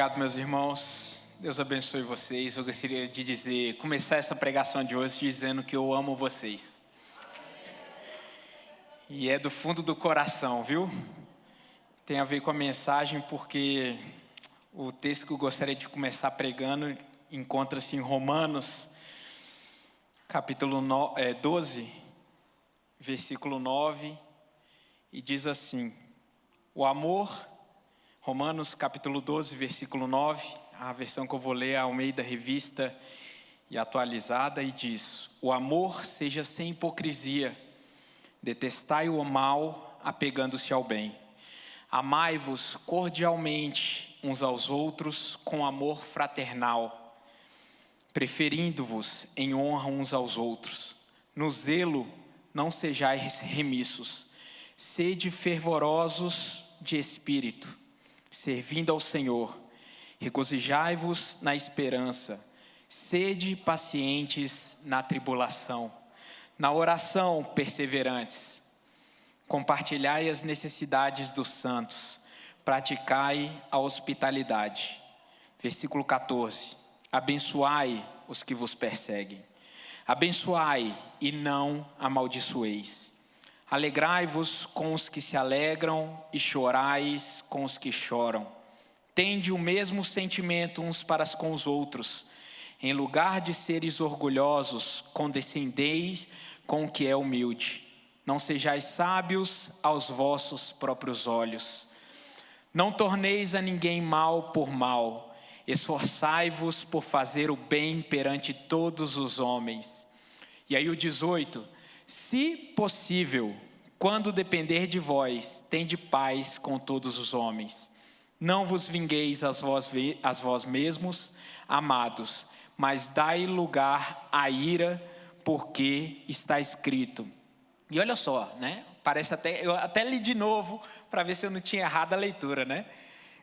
Obrigado, meus irmãos. Deus abençoe vocês. Eu gostaria de começar essa pregação de hoje dizendo que eu amo vocês. E é do fundo do coração, viu? Tem a ver com a mensagem porque o texto que eu gostaria de começar pregando encontra-se em Romanos, capítulo 12, versículo 9, e diz assim: o amor... Romanos capítulo 12, versículo 9, a versão que eu vou ler é a Almeida Revista e Atualizada, e diz: o amor seja sem hipocrisia, detestai o mal, apegando-se ao bem. Amai-vos cordialmente uns aos outros com amor fraternal, preferindo-vos em honra uns aos outros. No zelo não sejais remissos, sede fervorosos de espírito, servindo ao Senhor, regozijai-vos na esperança, sede pacientes na tribulação, na oração perseverantes, compartilhai as necessidades dos santos, praticai a hospitalidade. Versículo 14, abençoai os que vos perseguem, abençoai e não amaldiçoeis. Alegrai-vos com os que se alegram e chorais com os que choram. Tende o mesmo sentimento uns para com os outros. Em lugar de seres orgulhosos, condescendeis com o que é humilde. Não sejais sábios aos vossos próprios olhos. Não torneis a ninguém mal por mal. Esforçai-vos por fazer o bem perante todos os homens. E aí o 18... se possível, quando depender de vós, tende paz com todos os homens. Não vos vingueis a vós mesmos, amados, mas dai lugar à ira, porque está escrito. E olha só, né? Parece eu até li de novo para ver se eu não tinha errado a leitura, né?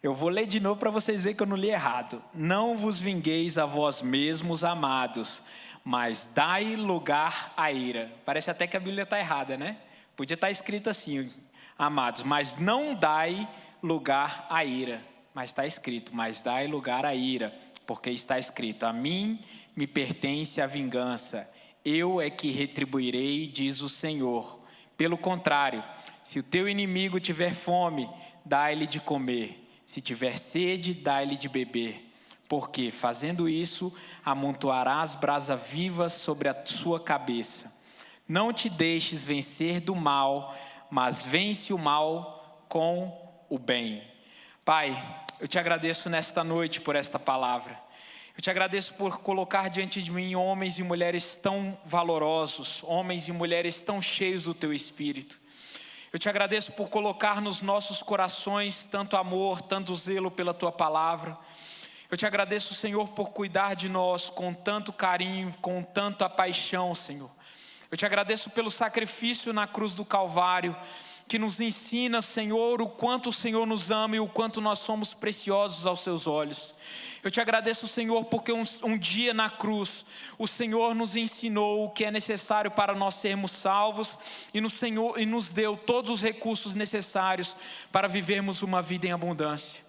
Eu vou ler de novo para vocês verem que eu não li errado. Não vos vingueis a vós mesmos, amados, mas dai lugar à ira. Parece até que a Bíblia está errada, né? Podia estar escrito assim, amados, mas não dai lugar à ira. Mas está escrito, mas dai lugar à ira, porque está escrito: a mim me pertence a vingança, eu é que retribuirei, diz o Senhor. Pelo contrário, se o teu inimigo tiver fome, dá-lhe de comer. Se tiver sede, dá-lhe de beber. Porque, fazendo isso, amontoarás brasa vivas sobre a sua cabeça. Não te deixes vencer do mal, mas vence o mal com o bem. Pai, eu te agradeço nesta noite por esta palavra. Eu te agradeço por colocar diante de mim homens e mulheres tão valorosos, homens e mulheres tão cheios do teu Espírito. Eu te agradeço por colocar nos nossos corações tanto amor, tanto zelo pela tua palavra. Eu te agradeço, Senhor, por cuidar de nós com tanto carinho, com tanta paixão, Senhor. Eu te agradeço pelo sacrifício na cruz do Calvário, que nos ensina, Senhor, o quanto o Senhor nos ama e o quanto nós somos preciosos aos seus olhos. Eu te agradeço, Senhor, porque um dia na cruz, o Senhor nos ensinou o que é necessário para nós sermos salvos e nos deu todos os recursos necessários para vivermos uma vida em abundância.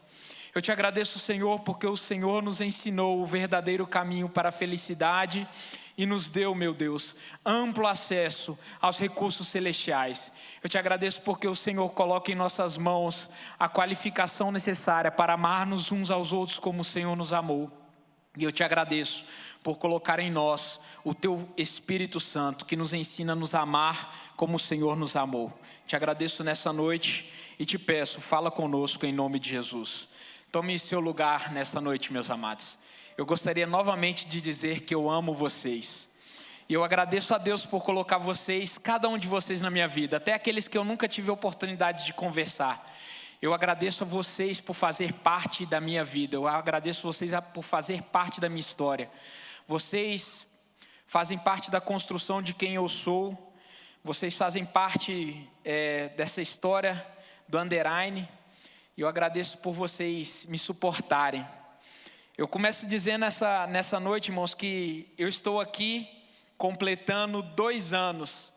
Eu te agradeço, Senhor, porque o Senhor nos ensinou o verdadeiro caminho para a felicidade e nos deu, meu Deus, amplo acesso aos recursos celestiais. Eu te agradeço porque o Senhor coloca em nossas mãos a qualificação necessária para amar-nos uns aos outros como o Senhor nos amou. E eu te agradeço por colocar em nós o teu Espírito Santo, que nos ensina a nos amar como o Senhor nos amou. Te agradeço nessa noite e te peço, fala conosco em nome de Jesus. Tome seu lugar nessa noite, meus amados. Eu gostaria novamente de dizer que eu amo vocês. E eu agradeço a Deus por colocar vocês, cada um de vocês na minha vida, até aqueles que eu nunca tive a oportunidade de conversar. Eu agradeço a vocês por fazer parte da minha vida. Eu agradeço a vocês por fazer parte da minha história. Vocês fazem parte da construção de quem eu sou. Vocês fazem parte dessa história do Underline. E eu agradeço por vocês me suportarem. Eu começo dizendo nessa noite, irmãos, que eu estou aqui completando 2 anos.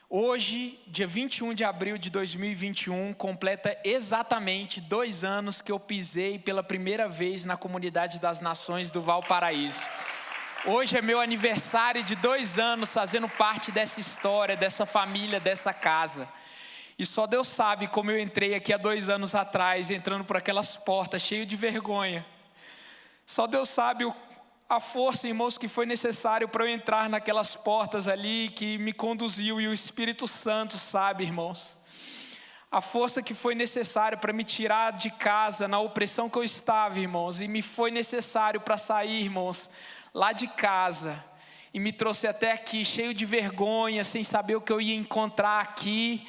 Hoje, dia 21 de abril de 2021, completa exatamente 2 anos que eu pisei pela primeira vez na Comunidade das Nações do Valparaíso. Hoje é meu aniversário de 2 anos fazendo parte dessa história, dessa família, dessa casa. E só Deus sabe como eu entrei aqui há 2 anos atrás, entrando por aquelas portas, cheio de vergonha. Só Deus sabe a força, irmãos, que foi necessário para eu entrar naquelas portas ali, que me conduziu, e o Espírito Santo sabe, irmãos. A força que foi necessária para me tirar de casa, na opressão que eu estava, irmãos, e me foi necessário para sair, irmãos, lá de casa, e me trouxe até aqui, cheio de vergonha, sem saber o que eu ia encontrar aqui,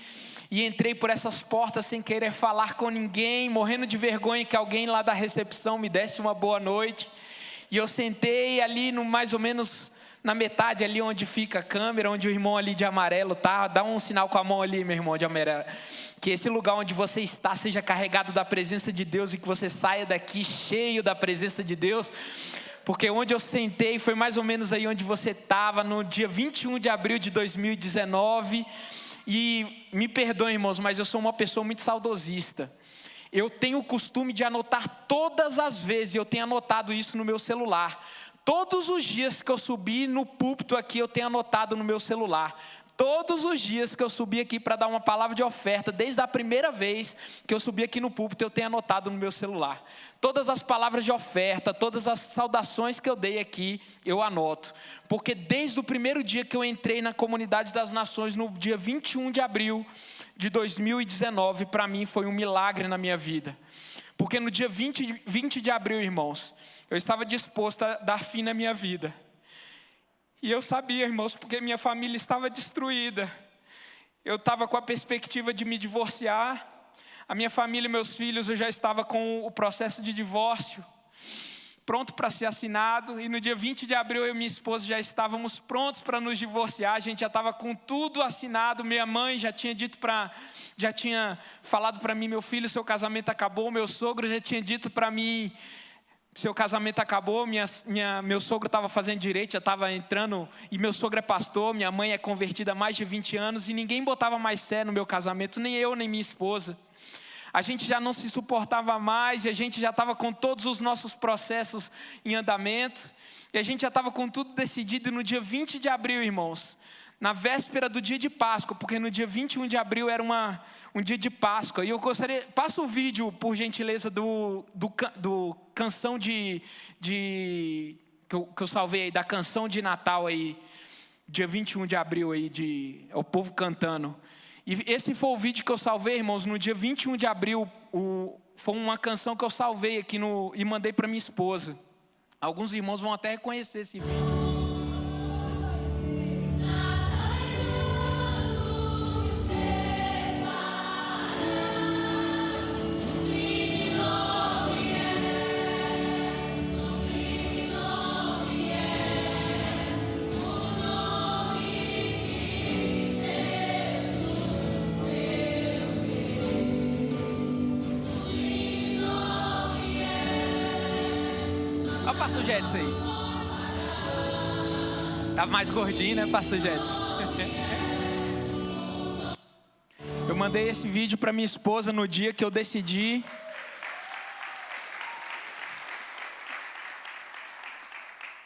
e entrei por essas portas sem querer falar com ninguém, morrendo de vergonha que alguém lá da recepção me desse uma boa noite. E eu sentei ali mais ou menos na metade ali onde fica a câmera, onde o irmão ali de amarelo tá. Dá um sinal com a mão ali, meu irmão de amarelo. Que esse lugar onde você está seja carregado da presença de Deus e que você saia daqui cheio da presença de Deus. Porque onde eu sentei foi mais ou menos aí onde você estava no dia 21 de abril de 2019. E me perdoem, irmãos, mas eu sou uma pessoa muito saudosista. Eu tenho o costume de anotar todas as vezes, eu tenho anotado isso no meu celular. Todos os dias que eu subi no púlpito aqui, eu tenho anotado no meu celular. Todos os dias que eu subi aqui para dar uma palavra de oferta, desde a primeira vez que eu subi aqui no púlpito, eu tenho anotado no meu celular. Todas as palavras de oferta, todas as saudações que eu dei aqui, eu anoto. Porque desde o primeiro dia que eu entrei na Comunidade das Nações, no dia 21 de abril de 2019, para mim foi um milagre na minha vida. Porque no dia 20 de abril, irmãos, eu estava disposto a dar fim na minha vida. E eu sabia, irmãos, porque minha família estava destruída. Eu estava com a perspectiva de me divorciar. A minha família e meus filhos, eu já estava com o processo de divórcio pronto para ser assinado. E no dia 20 de abril, eu e minha esposa já estávamos prontos para nos divorciar. A gente já estava com tudo assinado. Minha mãe já tinha falado para mim: meu filho, seu casamento acabou. Meu sogro já tinha dito para mim: seu casamento acabou. Meu sogro estava fazendo direito, já estava entrando. E meu sogro é pastor, minha mãe é convertida há mais de 20 anos. E ninguém botava mais fé no meu casamento, nem eu, nem minha esposa. A gente já não se suportava mais, e a gente já estava com todos os nossos processos em andamento. E a gente já estava com tudo decidido. E no dia 20 de abril, irmãos, na véspera do dia de Páscoa, porque no dia 21 de abril era um dia de Páscoa. E eu gostaria, passa o vídeo, por gentileza, do canção que eu salvei aí, da canção de Natal aí, dia 21 de abril aí, o povo cantando. E esse foi o vídeo que eu salvei, irmãos, no dia 21 de abril. Foi uma canção que eu salvei aqui e mandei para minha esposa. Alguns irmãos vão até reconhecer esse vídeo. Olha o pastor Jetson aí. Tava mais gordinho, né, pastor Jetson? Eu mandei esse vídeo para minha esposa no dia que eu decidi.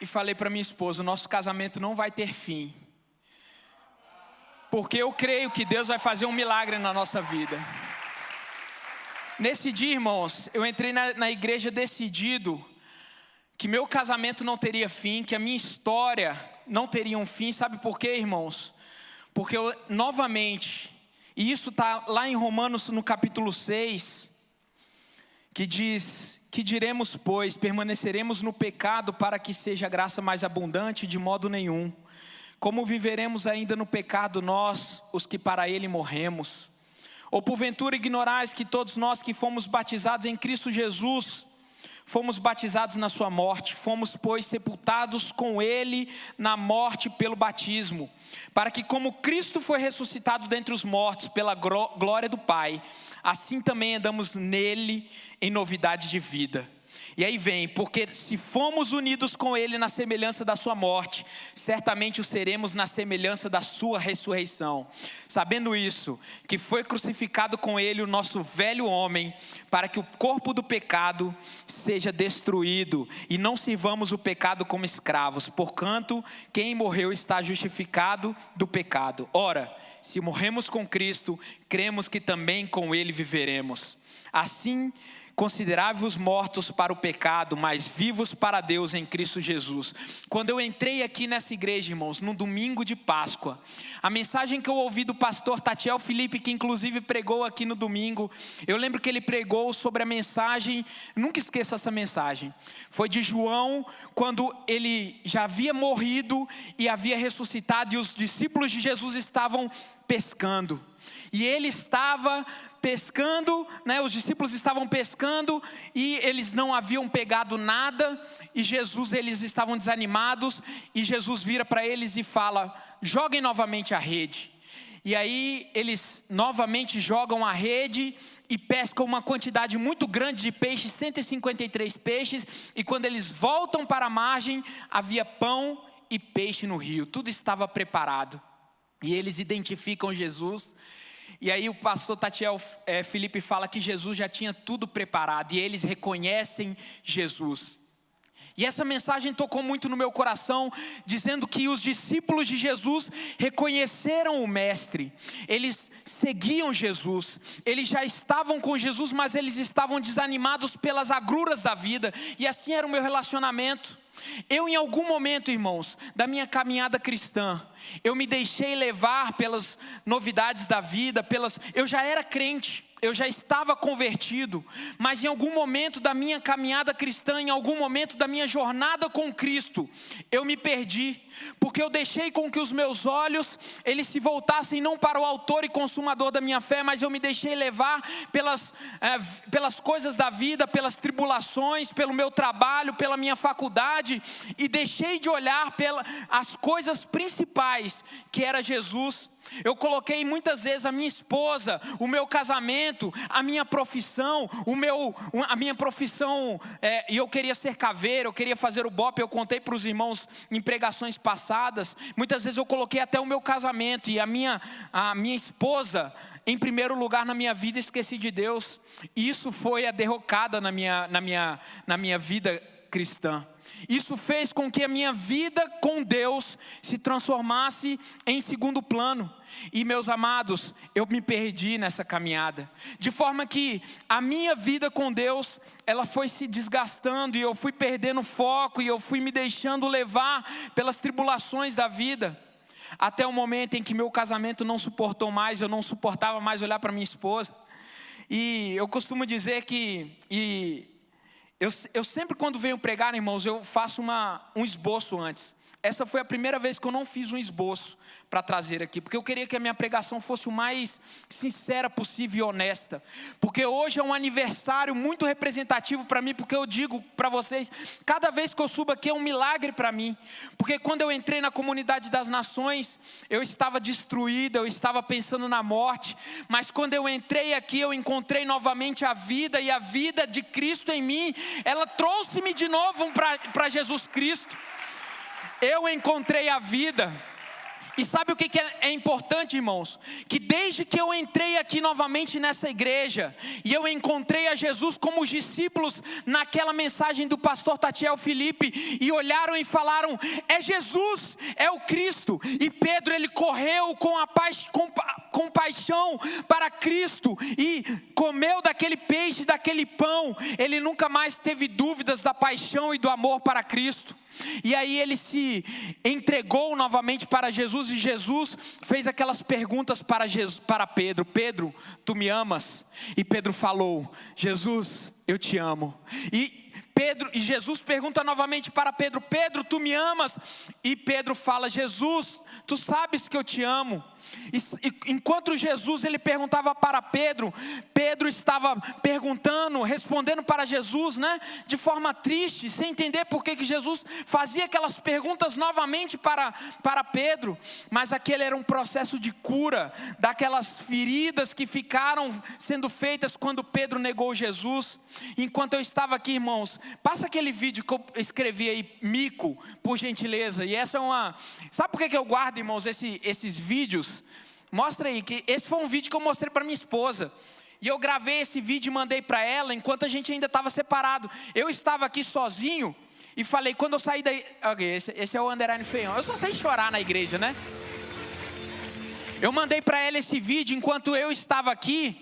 E falei para minha esposa: o nosso casamento não vai ter fim. Porque eu creio que Deus vai fazer um milagre na nossa vida. Nesse dia, irmãos, eu entrei na igreja decidido que meu casamento não teria fim, que a minha história não teria um fim. Sabe por quê, irmãos? Porque eu, novamente, e isso está lá em Romanos no capítulo 6, que diz: que diremos, pois, permaneceremos no pecado para que seja a graça mais abundante? De modo nenhum. Como viveremos ainda no pecado nós, os que para ele morremos? Ou porventura ignorais que todos nós que fomos batizados em Cristo Jesus, fomos batizados na sua morte? Fomos, pois, sepultados com ele na morte pelo batismo, para que, como Cristo foi ressuscitado dentre os mortos pela glória do Pai, assim também andamos nele em novidade de vida. E aí vem, porque se fomos unidos com ele na semelhança da sua morte, certamente o seremos na semelhança da sua ressurreição. Sabendo isso, que foi crucificado com ele o nosso velho homem, para que o corpo do pecado seja destruído, e não sirvamos o pecado como escravos. Porquanto, quem morreu está justificado do pecado. Ora, se morremos com Cristo, cremos que também com ele viveremos. Assim, considerai-vos mortos para o pecado, mas vivos para Deus em Cristo Jesus. Quando eu entrei aqui nessa igreja, irmãos, no domingo de Páscoa, a mensagem que eu ouvi do pastor Tatiel Felipe, que inclusive pregou aqui no domingo, eu lembro que ele pregou sobre a mensagem, nunca esqueça essa mensagem, foi de João, quando ele já havia morrido e havia ressuscitado, e os discípulos de Jesus estavam pescando. E ele estava pescando, os discípulos estavam pescando e eles não haviam pegado nada. E eles estavam desanimados. E Jesus vira para eles e fala: joguem novamente a rede. E aí eles novamente jogam a rede e pescam uma quantidade muito grande de peixes, 153 peixes. E quando eles voltam para a margem, havia pão e peixe no rio. Tudo estava preparado. E eles identificam Jesus. E aí o pastor Tatiel Felipe fala que Jesus já tinha tudo preparado. E eles reconhecem Jesus. E essa mensagem tocou muito no meu coração, dizendo que os discípulos de Jesus reconheceram o Mestre. Eles seguiam Jesus. Eles já estavam com Jesus, mas eles estavam desanimados pelas agruras da vida. E assim era o meu relacionamento. Eu, em algum momento, irmãos, da minha caminhada cristã, eu me deixei levar pelas novidades da vida, eu já era crente, eu já estava convertido, mas em algum momento da minha caminhada cristã, em algum momento da minha jornada com Cristo, eu me perdi, porque eu deixei com que os meus olhos, eles se voltassem não para o autor e consumador da minha fé, mas eu me deixei levar pelas coisas da vida, pelas tribulações, pelo meu trabalho, pela minha faculdade, e deixei de olhar as coisas principais, que era Jesus. Eu coloquei muitas vezes a minha esposa, o meu casamento, a minha profissão, e eu queria ser caveiro, eu queria fazer o bope. Eu contei para os irmãos em pregações passadas. Muitas vezes eu coloquei até o meu casamento e a minha esposa em primeiro lugar na minha vida, esqueci de Deus. E isso foi a derrocada na minha vida cristã. Isso fez com que a minha vida com Deus se transformasse em segundo plano. E, meus amados, eu me perdi nessa caminhada, de forma que a minha vida com Deus, ela foi se desgastando, e eu fui perdendo foco, e eu fui me deixando levar pelas tribulações da vida, até o momento em que meu casamento não suportou mais. Eu não suportava mais olhar para minha esposa. E eu costumo dizer que eu sempre, quando venho pregar, irmãos, eu faço um esboço antes. Essa foi a primeira vez que eu não fiz um esboço para trazer aqui, porque eu queria que a minha pregação fosse o mais sincera possível e honesta. Porque hoje é um aniversário muito representativo para mim, porque eu digo para vocês, cada vez que eu subo aqui é um milagre para mim. Porque quando eu entrei na comunidade das nações, eu estava destruído, eu estava pensando na morte. Mas quando eu entrei aqui, eu encontrei novamente a vida, e a vida de Cristo em mim, ela trouxe-me de novo para Jesus Cristo. Eu encontrei a vida. E sabe o que é importante, irmãos? Que desde que eu entrei aqui novamente nessa igreja, e eu encontrei a Jesus, como os discípulos naquela mensagem do pastor Tatiel Felipe, e olharam e falaram: é Jesus, é o Cristo. E Pedro, ele correu com paixão para Cristo, e comeu daquele peixe, daquele pão. Ele nunca mais teve dúvidas da paixão e do amor para Cristo. E aí ele se entregou novamente para Jesus, e Jesus fez aquelas perguntas para Pedro: Pedro, tu me amas? E Pedro falou: Jesus, eu te amo. E Jesus pergunta novamente para Pedro: Pedro, tu me amas? E Pedro fala: Jesus, tu sabes que eu te amo. Enquanto Jesus ele perguntava para Pedro, Pedro estava respondendo para Jesus, né? De forma triste, sem entender por que Jesus fazia aquelas perguntas novamente para Pedro. Mas aquele era um processo de cura daquelas feridas que ficaram sendo feitas quando Pedro negou Jesus. Enquanto eu estava aqui, irmãos, passa aquele vídeo que eu escrevi aí, mico, por gentileza. E essa é uma... Sabe por que eu guardo, irmãos, esses vídeos? Mostra aí, que esse foi um vídeo que eu mostrei para minha esposa. E eu gravei esse vídeo e mandei para ela enquanto a gente ainda estava separado. Eu estava aqui sozinho e falei, quando eu saí daí... Okay, esse é o underline feião. Eu só sei chorar na igreja, né? Eu mandei para ela esse vídeo enquanto eu estava aqui.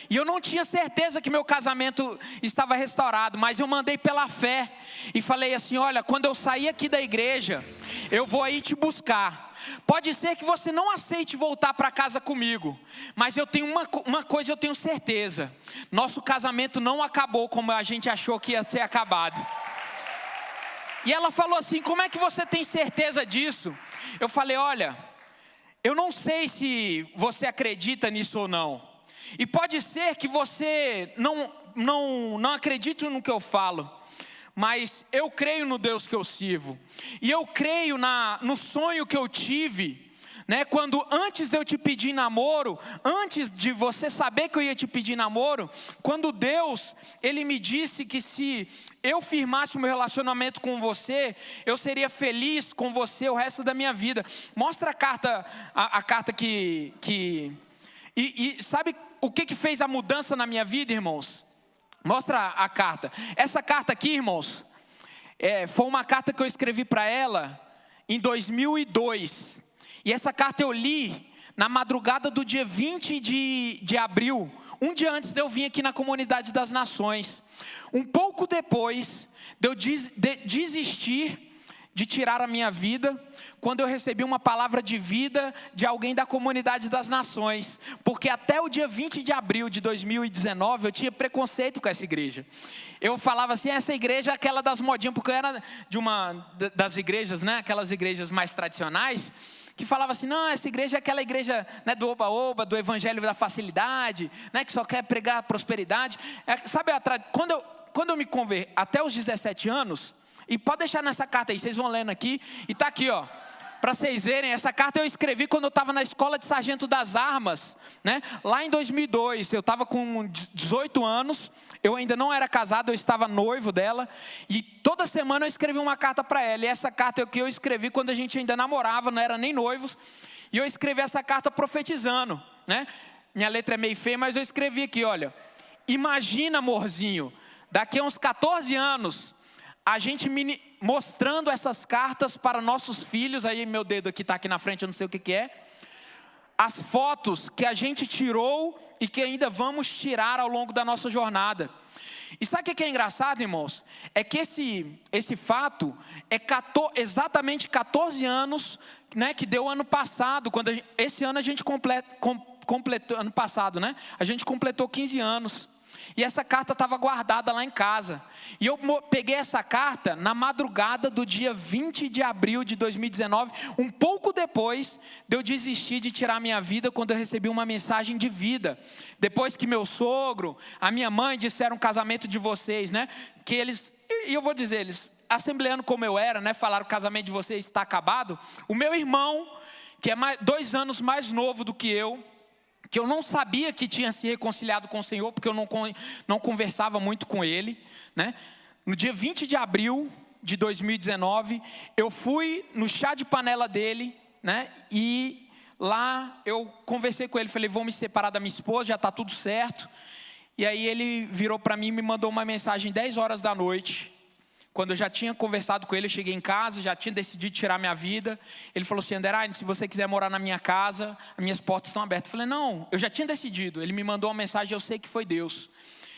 E eu não tinha certeza que meu casamento estava restaurado, mas eu mandei pela fé. E falei assim, olha, quando eu sair aqui da igreja, eu vou aí te buscar. Pode ser que você não aceite voltar para casa comigo, mas eu tenho uma coisa eu tenho certeza. Nosso casamento não acabou como a gente achou que ia ser acabado. E ela falou assim, como é que você tem certeza disso? Eu falei, olha, eu não sei se você acredita nisso ou não. E pode ser que você não acredite no que eu falo, mas eu creio no Deus que eu sirvo. E eu creio no sonho que eu tive, né? Quando antes de eu te pedir namoro, antes de você saber que eu ia te pedir namoro, quando Deus, Ele me disse que se eu firmasse o meu relacionamento com você, eu seria feliz com você o resto da minha vida. Mostra a carta que... E sabe o que fez a mudança na minha vida, irmãos? Mostra a carta. Essa carta aqui, irmãos, foi uma carta que eu escrevi para ela em 2002. E essa carta eu li na madrugada do dia 20 de abril, um dia antes de eu vir aqui na Comunidade das Nações. Um pouco depois de eu desistir de tirar a minha vida, quando eu recebi uma palavra de vida de alguém da Comunidade das Nações. Porque até o dia 20 de abril de 2019, eu tinha preconceito com essa igreja. Eu falava assim, essa igreja é aquela das modinhas, porque eu era de uma das igrejas, né? Aquelas igrejas mais tradicionais, que falava assim, não, essa igreja é aquela igreja, né, do oba-oba, do evangelho da facilidade, né, que só quer pregar prosperidade. Sabe, quando eu me converti, até os 17 anos... E pode deixar nessa carta aí, vocês vão lendo aqui. E tá aqui, ó, para vocês verem. Essa carta eu escrevi quando eu estava na escola de sargento das armas, né? Lá em 2002, eu estava com 18 anos. Eu ainda não era casado, eu estava noivo dela. E toda semana eu escrevi uma carta para ela. E essa carta é o que eu escrevi quando a gente ainda namorava, não era nem noivos. E eu escrevi essa carta profetizando, né? Minha letra é meio feia, mas eu escrevi aqui, olha. Imagina, amorzinho, daqui a uns 14 anos... a gente mostrando essas cartas para nossos filhos. Aí meu dedo aqui está aqui na frente, eu não sei o que é. As fotos que a gente tirou e que ainda vamos tirar ao longo da nossa jornada. E sabe o que é engraçado, irmãos? É que esse fato é exatamente 14 anos, né, que deu ano passado. Esse ano a gente completou, ano passado, né? A gente completou 15 anos. E essa carta estava guardada lá em casa. E eu peguei essa carta na madrugada do dia 20 de abril de 2019. Um pouco depois de eu desistir de tirar minha vida, quando eu recebi uma mensagem de vida. Depois que meu sogro, a minha mãe disseram o casamento de vocês, né? Que eles, e eu vou dizer, eles, assembleando como eu era, né? Falaram que o casamento de vocês está acabado. O meu irmão, que é 2 anos mais novo do que eu não sabia que tinha se reconciliado com o Senhor, porque eu não conversava muito com ele, né? No dia 20 de abril de 2019, eu fui no chá de panela dele, né? E lá eu conversei com ele, falei, vou me separar da minha esposa, já está tudo certo. E aí ele virou para mim e me mandou uma mensagem 10 horas da noite. Quando eu já tinha conversado com ele, eu cheguei em casa, já tinha decidido tirar minha vida. Ele falou assim, Underline, se você quiser morar na minha casa, as minhas portas estão abertas. Eu falei, não, eu já tinha decidido. Ele me mandou uma mensagem, eu sei que foi Deus.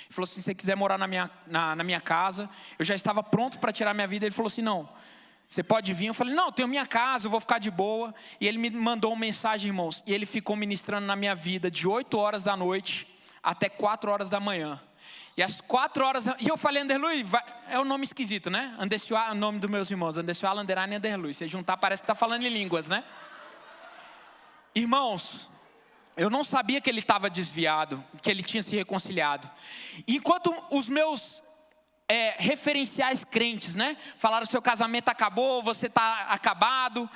Ele falou assim, se você quiser morar na minha casa, eu já estava pronto para tirar minha vida. Ele falou assim, não, você pode vir. Eu falei, não, eu tenho minha casa, eu vou ficar de boa. E ele me mandou uma mensagem, irmãos, e ele ficou ministrando na minha vida de 8 horas da noite até 4 horas da manhã. E às 4 horas, e eu falei, Anderlui, é um nome esquisito, né? Andessuá é o nome dos meus irmãos, Andessuá, Anderane e Anderlui. Se juntar, parece que está falando em línguas, né? Irmãos, eu não sabia que ele estava desviado, que ele tinha se reconciliado. Enquanto os meus referenciais crentes, né, falaram: seu casamento acabou, você está acabado.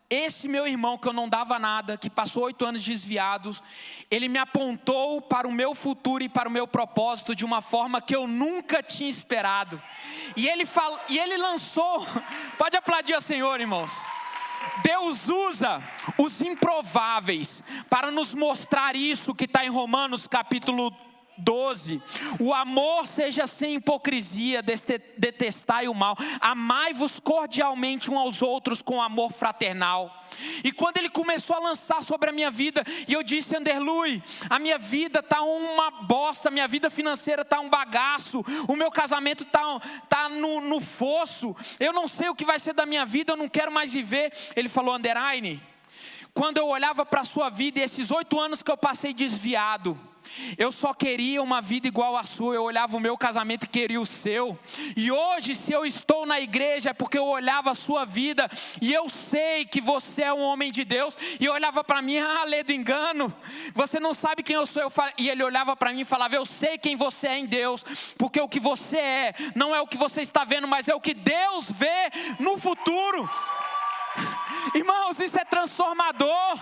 Esse meu irmão, que eu não dava nada, que passou 8 anos desviados, ele me apontou para o meu futuro e para o meu propósito de uma forma que eu nunca tinha esperado. E ele lançou, pode aplaudir ao Senhor, irmãos. Deus usa os improváveis para nos mostrar isso que está em Romanos capítulo 12. O amor seja sem hipocrisia, detestai o mal, amai-vos cordialmente uns aos outros com amor fraternal. E quando ele começou a lançar sobre a minha vida, e eu disse: Anderlui, a minha vida está uma bosta, a minha vida financeira está um bagaço, o meu casamento está no fosso, eu não sei o que vai ser da minha vida, eu não quero mais viver. Ele falou: Anderine, quando eu olhava para a sua vida, e esses 8 anos que eu passei desviado, eu só queria uma vida igual à sua. Eu olhava o meu casamento e queria o seu. E hoje, se eu estou na igreja, é porque eu olhava a sua vida e eu sei que você é um homem de Deus. E eu olhava para mim: lê do engano, você não sabe quem eu sou. E ele olhava para mim e falava: eu sei quem você é em Deus, porque o que você é não é o que você está vendo, mas é o que Deus vê no futuro. Irmãos, isso é transformador.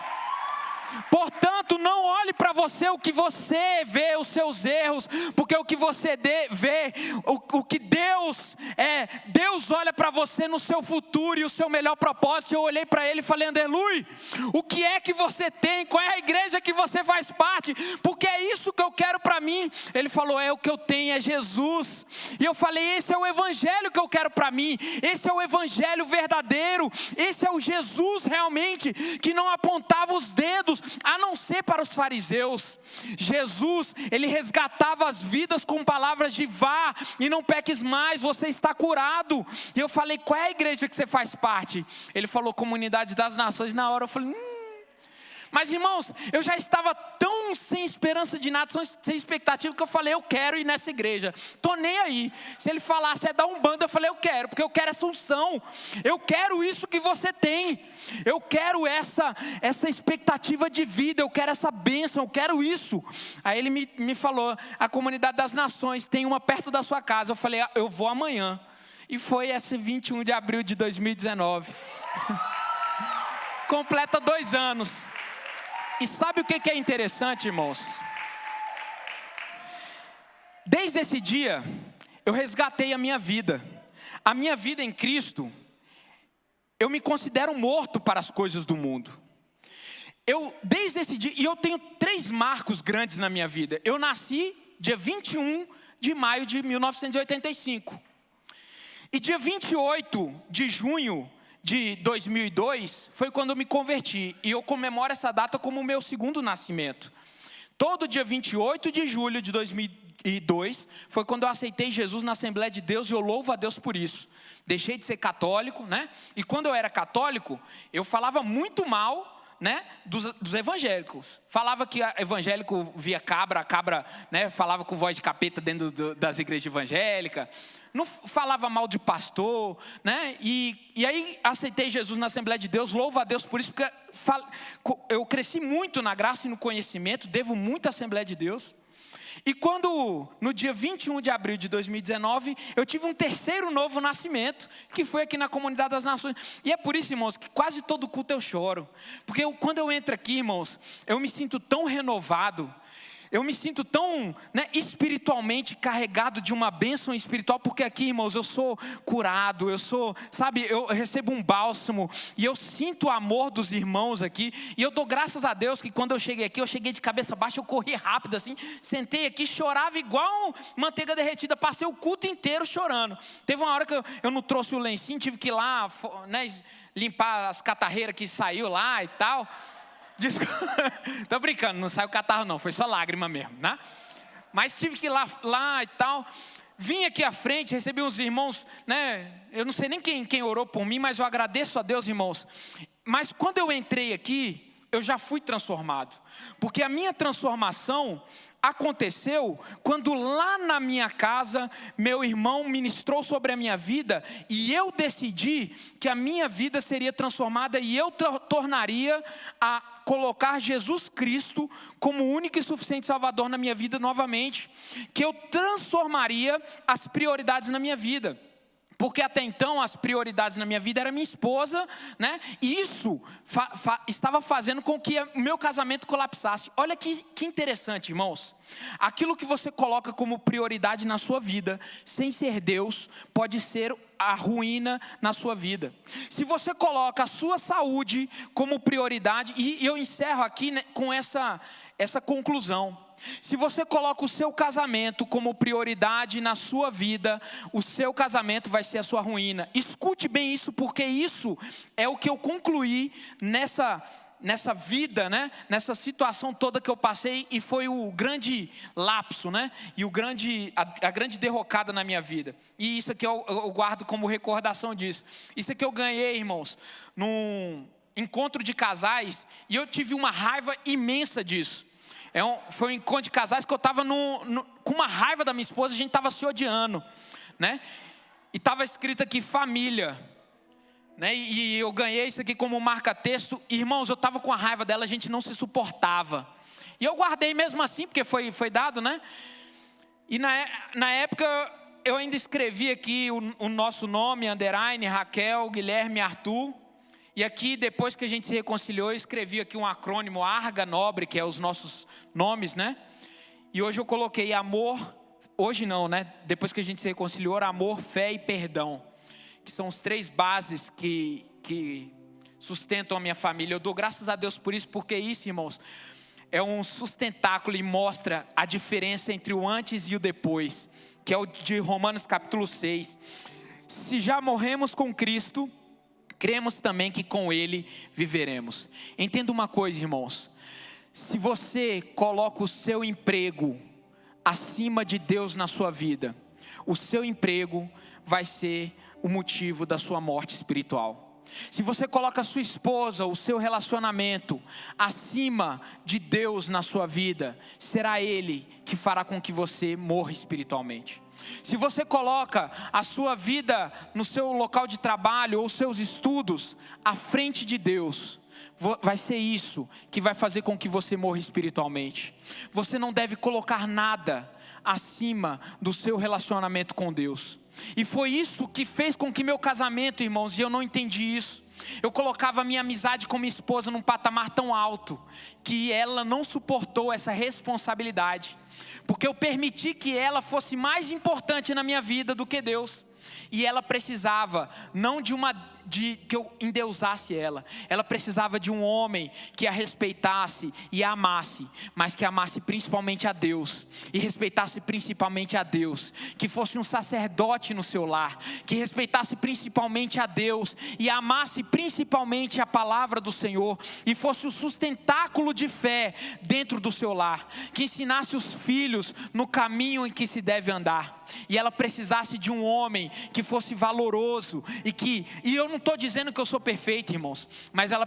Portanto, não olhe para você o que você vê, os seus erros, porque o que você vê, o que Deus olha para você no seu futuro e o seu melhor propósito. Eu olhei para ele e falei: Anderlui, o que é que você tem? Qual é a igreja que você faz parte? Porque é isso que eu quero para mim. Ele falou: o que eu tenho é Jesus. E eu falei: esse é o evangelho que eu quero para mim, esse é o evangelho verdadeiro, esse é o Jesus realmente, que não apontava os dedos, a não ser para os fariseus. Jesus, ele resgatava as vidas com palavras de: vá e não peques mais, você está curado. E eu falei: qual é a igreja que você faz parte? Ele falou: Comunidade das Nações. Na hora eu falei: Mas irmãos, eu já estava tão sem esperança de nada, sem expectativa, que eu falei: eu quero ir nessa igreja, tô nem aí. Se ele falasse é da Umbanda, eu falei: eu quero, porque eu quero essa unção, eu quero isso que você tem, eu quero essa expectativa de vida, eu quero essa bênção, eu quero isso. Aí ele me falou: a Comunidade das Nações, tem uma perto da sua casa. Eu falei: eu vou amanhã. E foi esse 21 de abril de 2019. Completa 2 anos. E sabe o que é interessante, irmãos? Desde esse dia, eu resgatei a minha vida. A minha vida em Cristo, eu me considero morto para as coisas do mundo. Desde esse dia, e eu tenho 3 marcos grandes na minha vida. Eu nasci dia 21 de maio de 1985. E dia 28 de junho de 2002 foi quando eu me converti, e eu comemoro essa data como o meu 2º nascimento. Todo dia 28 de julho de 2002 foi quando eu aceitei Jesus na Assembleia de Deus, e eu louvo a Deus por isso. Deixei de ser católico, né? E quando eu era católico, eu falava muito mal, né, dos evangélicos. Falava que evangélico via cabra, né, falava com voz de capeta dentro das igrejas evangélicas. Não falava mal de pastor, né? E aí aceitei Jesus na Assembleia de Deus, louvo a Deus por isso, porque eu cresci muito na graça e no conhecimento, devo muito à Assembleia de Deus. E quando, no dia 21 de abril de 2019, eu tive um 3º novo nascimento, que foi aqui na Comunidade das Nações. E é por isso, irmãos, que quase todo culto eu choro. Porque quando eu entro aqui, irmãos, eu me sinto tão renovado. Eu me sinto tão, né, espiritualmente carregado de uma bênção espiritual, porque aqui, irmãos, eu sou curado, eu recebo um bálsamo, e eu sinto o amor dos irmãos aqui, e eu dou graças a Deus que quando eu cheguei aqui, eu cheguei de cabeça baixa, eu corri rápido assim, sentei aqui, chorava igual manteiga derretida, passei o culto inteiro chorando. Teve uma hora que eu não trouxe o lencinho, tive que ir lá, né, limpar as catarreiras que saiu lá e tal. Desculpa, tô brincando, não saiu catarro não, foi só lágrima mesmo, né? Mas tive que ir lá e tal. Vim aqui à frente, recebi uns irmãos, né? Eu não sei nem quem orou por mim, mas eu agradeço a Deus, irmãos. Mas quando eu entrei aqui, eu já fui transformado. Porque a minha transformação, aconteceu quando lá na minha casa, meu irmão ministrou sobre a minha vida e eu decidi que a minha vida seria transformada e eu tornaria a colocar Jesus Cristo como único e suficiente Salvador na minha vida novamente, que eu transformaria as prioridades na minha vida. Porque até então as prioridades na minha vida era minha esposa, né? E isso estava fazendo com que o meu casamento colapsasse. Olha que interessante, irmãos. Aquilo que você coloca como prioridade na sua vida, sem ser Deus, pode ser a ruína na sua vida. Se você coloca a sua saúde como prioridade, e eu encerro aqui, né, com essa conclusão. Se você coloca o seu casamento como prioridade na sua vida, o seu casamento vai ser a sua ruína. Escute bem isso, porque isso é o que eu concluí nessa vida, né? Nessa situação toda que eu passei, e foi o grande lapso, né? E a grande derrocada na minha vida. E isso aqui eu guardo como recordação disso. Isso aqui eu ganhei, irmãos, num encontro de casais, e eu tive uma raiva imensa disso. Foi um encontro de casais que eu estava com uma raiva da minha esposa, a gente estava se odiando, né? E estava escrito aqui família, né? E eu ganhei isso aqui como marca-texto. Irmãos, eu estava com a raiva dela, a gente não se suportava. E eu guardei mesmo assim, porque foi dado, né? E na época eu ainda escrevi aqui o nosso nome, underline, Raquel, Guilherme, Arthur. E aqui, depois que a gente se reconciliou, eu escrevi aqui um acrônimo, ARGA Nobre, que é os nossos nomes, né? E hoje eu coloquei amor, hoje não, né? Depois que a gente se reconciliou, amor, fé e perdão. Que são os 3 bases que sustentam a minha família. Eu dou graças a Deus por isso, porque isso, irmãos, é um sustentáculo e mostra a diferença entre o antes e o depois. Que é o de Romanos capítulo 6. Se já morremos com Cristo, cremos também que com Ele viveremos. Entenda uma coisa, irmãos. Se você coloca o seu emprego acima de Deus na sua vida, o seu emprego vai ser o motivo da sua morte espiritual. Se você coloca a sua esposa, o seu relacionamento acima de Deus na sua vida, será Ele que fará com que você morra espiritualmente. Se você coloca a sua vida no seu local de trabalho ou seus estudos à frente de Deus, vai ser isso que vai fazer com que você morra espiritualmente. Você não deve colocar nada acima do seu relacionamento com Deus. E foi isso que fez com que meu casamento, irmãos, e eu não entendi isso, eu colocava a minha amizade com minha esposa num patamar tão alto, que ela não suportou essa responsabilidade, porque eu permiti que ela fosse mais importante na minha vida do que Deus. E ela precisava, não de que eu endeusasse ela. Ela precisava de um homem que a respeitasse e a amasse, mas que amasse principalmente a Deus e respeitasse principalmente a Deus. Que fosse um sacerdote no seu lar, que respeitasse principalmente a Deus e amasse principalmente a palavra do Senhor, e fosse o sustentáculo de fé dentro do seu lar, que ensinasse os filhos no caminho em que se deve andar. E ela precisasse de um homem que fosse valoroso e eu não estou dizendo que eu sou perfeito, irmãos, mas ela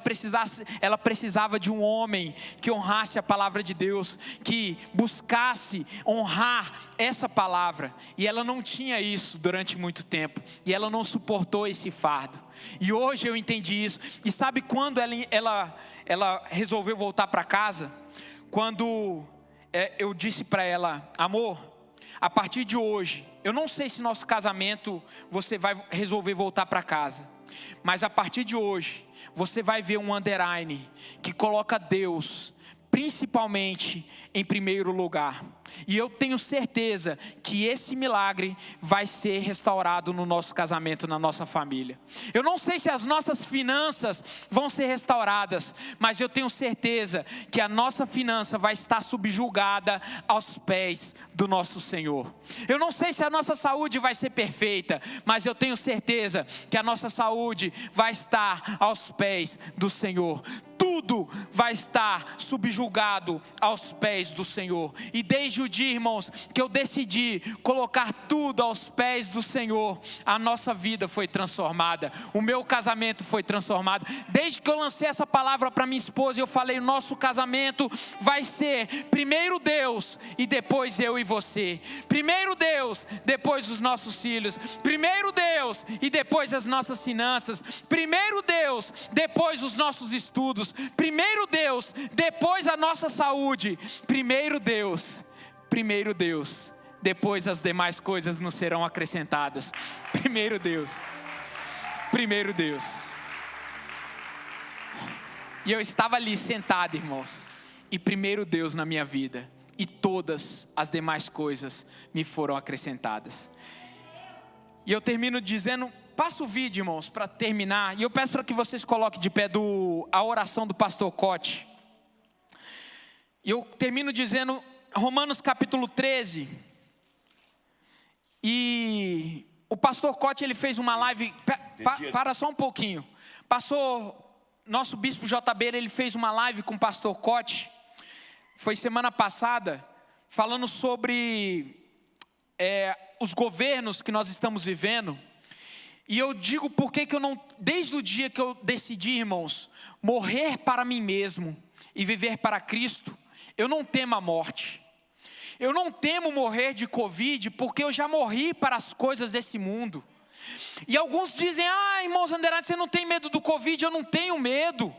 precisava de um homem que honrasse a palavra de Deus, que buscasse honrar essa palavra. E ela não tinha isso durante muito tempo, e ela não suportou esse fardo. E hoje eu entendi isso. E sabe quando ela resolveu voltar para casa? Quando eu disse para ela: amor, a partir de hoje, eu não sei se nosso casamento você vai resolver voltar para casa, mas a partir de hoje, você vai ver um underline que coloca Deus principalmente em primeiro lugar. E eu tenho certeza que esse milagre vai ser restaurado no nosso casamento, na nossa família. Eu não sei se as nossas finanças vão ser restauradas, mas eu tenho certeza que a nossa finança vai estar subjugada aos pés do nosso Senhor. Eu não sei se a nossa saúde vai ser perfeita, mas eu tenho certeza que a nossa saúde vai estar aos pés do Senhor. Tudo tudo vai estar subjugado aos pés do Senhor. E desde o dia, irmãos, que eu decidi colocar tudo aos pés do Senhor, a nossa vida foi transformada, o meu casamento foi transformado. Desde que eu lancei essa palavra para minha esposa, eu falei: o nosso casamento vai ser primeiro Deus e depois eu e você. Primeiro Deus, depois os nossos filhos. Primeiro Deus e depois as nossas finanças. Primeiro Deus, depois os nossos estudos. Primeiro Deus, depois a nossa saúde. Primeiro Deus, depois as demais coisas nos serão acrescentadas. Primeiro Deus. E eu estava ali sentado, irmãos, e primeiro Deus na minha vida, e todas as demais coisas me foram acrescentadas. E eu termino dizendo, passa o vídeo, irmãos, para terminar, e eu peço para que vocês coloquem de pé a oração do pastor Cote. E eu termino dizendo Romanos capítulo 13, e o pastor Cote, ele fez uma live, para só um pouquinho, nosso bispo JB, ele fez uma live com o pastor Cote, foi semana passada, falando sobre os governos que nós estamos vivendo. E eu digo porque que eu não, desde o dia que eu decidi, irmãos, morrer para mim mesmo e viver para Cristo, eu não temo a morte. Eu não temo morrer de Covid, porque eu já morri para as coisas desse mundo. E alguns dizem: irmãos Anderatti, você não tem medo do Covid? Eu não tenho medo.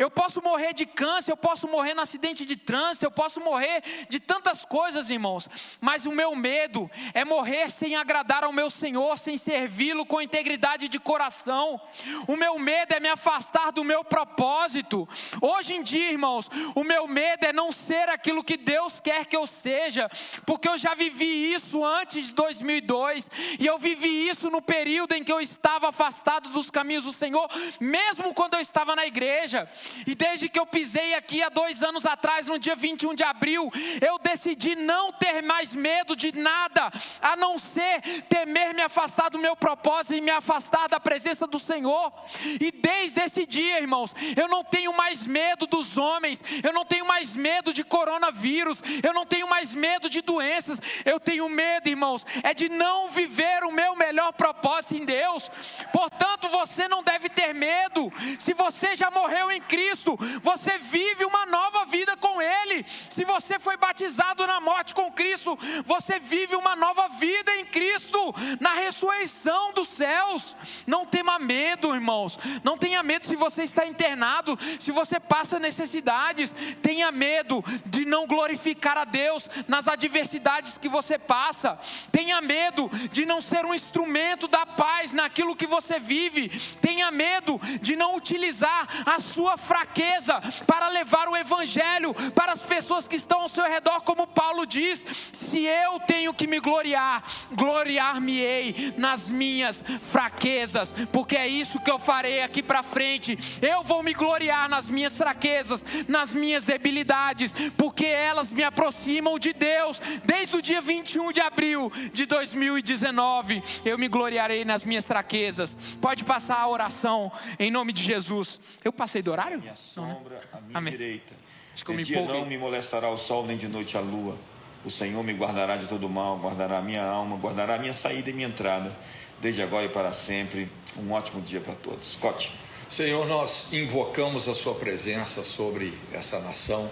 Eu posso morrer de câncer, eu posso morrer no acidente de trânsito, eu posso morrer de tantas coisas, irmãos. Mas o meu medo é morrer sem agradar ao meu Senhor, sem servi-lo com integridade de coração. O meu medo é me afastar do meu propósito. Hoje em dia, irmãos, o meu medo é não ser aquilo que Deus quer que eu seja, porque eu já vivi isso antes de 2002, e eu vivi isso no período em que eu estava afastado dos caminhos do Senhor, mesmo quando eu estava na igreja. E desde que eu pisei aqui há 2 anos atrás, no dia 21 de abril, eu decidi não ter mais medo de nada, a não ser temer me afastar do meu propósito e me afastar da presença do Senhor. E desde esse dia, irmãos, eu não tenho mais medo dos homens, eu não tenho mais medo de coronavírus, eu não tenho mais medo de doenças. Eu tenho medo, irmãos, é de não viver o meu melhor propósito em Deus. Portanto, você não deve ter medo. Se você já morreu em Cristo, você vive uma nova vida com Ele. Se você foi batizado na morte com Cristo, você vive uma nova vida em Cristo, na ressurreição dos céus. Não tenha medo, irmãos. Não tenha medo se você está internado, se você passa necessidades. Tenha medo de não glorificar a Deus nas adversidades que você passa. Tenha medo de não ser um instrumento da paz naquilo que você vive. Tenha medo de não utilizar a sua fraqueza para levar o evangelho para as pessoas que estão ao seu redor, como Paulo diz: se eu tenho que me gloriar, gloriar-me-ei nas minhas fraquezas, porque é isso que eu farei aqui para frente. Eu vou me gloriar nas minhas fraquezas, nas minhas debilidades, porque elas me aproximam de Deus. Desde o dia 21 de abril de 2019, eu me gloriarei nas minhas fraquezas. Pode passar a oração em nome de Jesus. Eu passei do horário? Minha sombra, a minha Amém. direita. Acho que eu De me dia empolguei. não me molestará o sol, nem de noite a lua. O Senhor me guardará de todo mal, guardará a minha alma, guardará a minha saída e minha entrada, desde agora e para sempre. Um ótimo dia para todos. Scott. Senhor, nós invocamos a sua presença sobre essa nação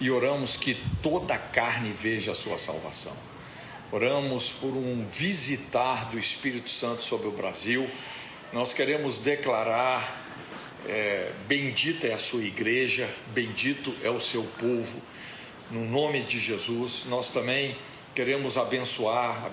e oramos que toda a carne veja a sua salvação. Oramos por um visitar do Espírito Santo sobre o Brasil. Nós queremos declarar: bendita é a sua igreja, bendito é o seu povo. No nome de Jesus, nós também queremos abençoar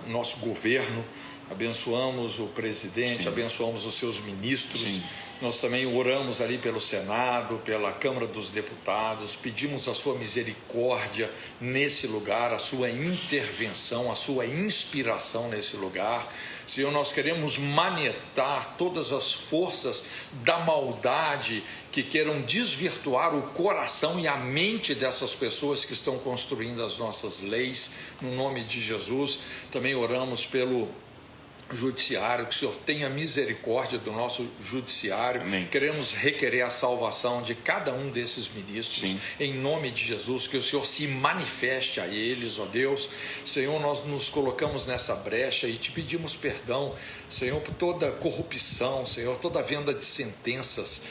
o nosso governo, abençoamos o presidente, sim, abençoamos os seus ministros, sim. Nós também oramos ali pelo Senado, pela Câmara dos Deputados, pedimos a sua misericórdia nesse lugar, a sua intervenção, a sua inspiração nesse lugar. Senhor, nós queremos manietar todas as forças da maldade que queiram desvirtuar o coração e a mente dessas pessoas que estão construindo as nossas leis, no nome de Jesus. Também oramos pelo judiciário, que o Senhor tenha misericórdia do nosso judiciário. Amém. Queremos requerer a salvação de cada um desses ministros, Sim. em nome de Jesus, que o Senhor se manifeste a eles, ó Deus. Senhor, nós nos colocamos nessa brecha e te pedimos perdão, Senhor, por toda corrupção, Senhor, toda venda de sentenças,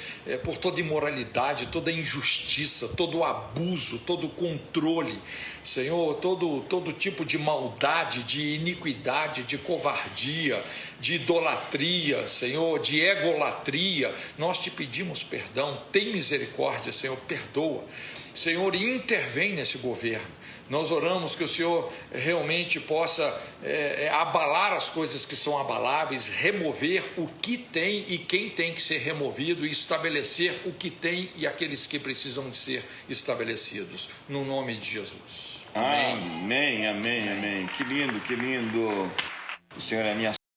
por toda imoralidade, toda injustiça, todo abuso, todo controle, Senhor, todo tipo de maldade, de iniquidade, de covardia, de idolatria, Senhor, de egolatria. Nós te pedimos perdão, tem misericórdia, Senhor, perdoa, Senhor, e intervém nesse governo. Nós oramos que o Senhor realmente possa abalar as coisas que são abaláveis, remover o que tem e quem tem que ser removido, e estabelecer o que tem e aqueles que precisam de ser estabelecidos, no nome de Jesus. Amém, amém, amém. Que lindo, que lindo. O Senhor é a minha